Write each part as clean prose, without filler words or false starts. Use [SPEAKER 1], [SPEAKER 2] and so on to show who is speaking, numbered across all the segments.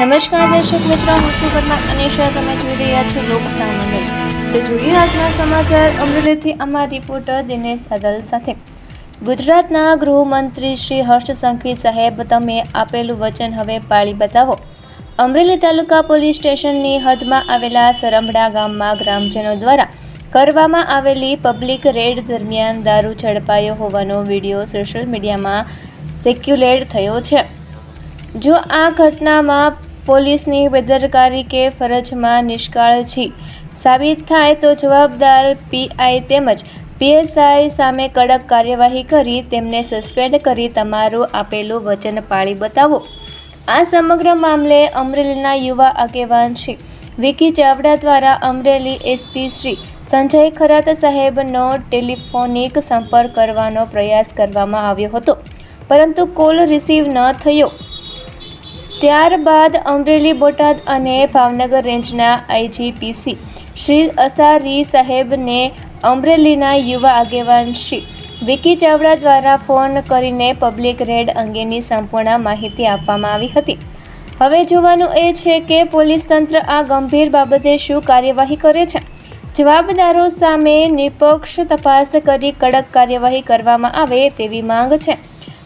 [SPEAKER 1] નમસ્કાર દર્શક મિત્રો, હું છું પરમાર અનિશા. તમે જોઈ રહ્યા છો લોક સામાન્ય. તો જોઈએ આજના સમાચાર અમરેલીથી અમારા રિપોર્ટર દિનેશ સાદલ સાથે. ગુજરાતના ગૃહમંત્રી શ્રી હર્ષ સંઘવી સાહેબ, તમે આપેલું વચન હવે પાળી બતાવો. અમરેલી તાલુકા પોલીસ સ્ટેશનની હદમાં આવેલા સરમડા ગામમાં ગ્રામજનો દ્વારા કરવામાં આવેલી પબ્લિક રેડ દરમિયાન દારૂ ઝડપાયો હોવાનો વિડીયો સોશિયલ મીડિયામાં સર્ક્યુલેટ થયો છે. જો આ ઘટનામાં પોલીસની બેદરકારી કે ફરજમાં નિષ્કાળજી સાબિત થાય તો જવાબદાર પીઆઈ તેમજ પીએસઆઈ સામે કડક કાર્યવાહી કરી તેમને સસ્પેન્ડ કરી તમારું આપેલું વચન પાળી બતાવો. આ સમગ્ર મામલે અમરેલીના યુવા આગેવાન શ્રી વિકી ચાવડા દ્વારા અમરેલી એસપી શ્રી સંજય ખરાત સાહેબનો ટેલિફોનિક સંપર્ક કરવાનો પ્રયાસ કરવામાં આવ્યો હતો, પરંતુ કોલ રિસીવ ન થયો. ત્યારબાદ અમરેલી, બોટાદ અને ભાવનગર રેન્જના આઈજીપીસી શ્રી અસારી સાહેબને અમરેલીના યુવા આગેવાન શ્રી વિકી ચાવડા દ્વારા ફોન કરીને પબ્લિક રેડ અંગેની સંપૂર્ણ માહિતી આપવામાં આવી હતી. હવે જોવાનું એ છે કે પોલીસ તંત્ર આ ગંભીર બાબતે શું કાર્યવાહી કરે છે. જવાબદારો સામે નિષ્પક્ષ તપાસ કરી કડક કાર્યવાહી કરવામાં આવે તેવી માંગ છે.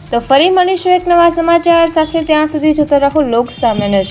[SPEAKER 1] તો ફરી મળીશું એક નવા સમાચાર સાથે. ત્યાં સુધી જોતા રહો લોક સામાન્ય.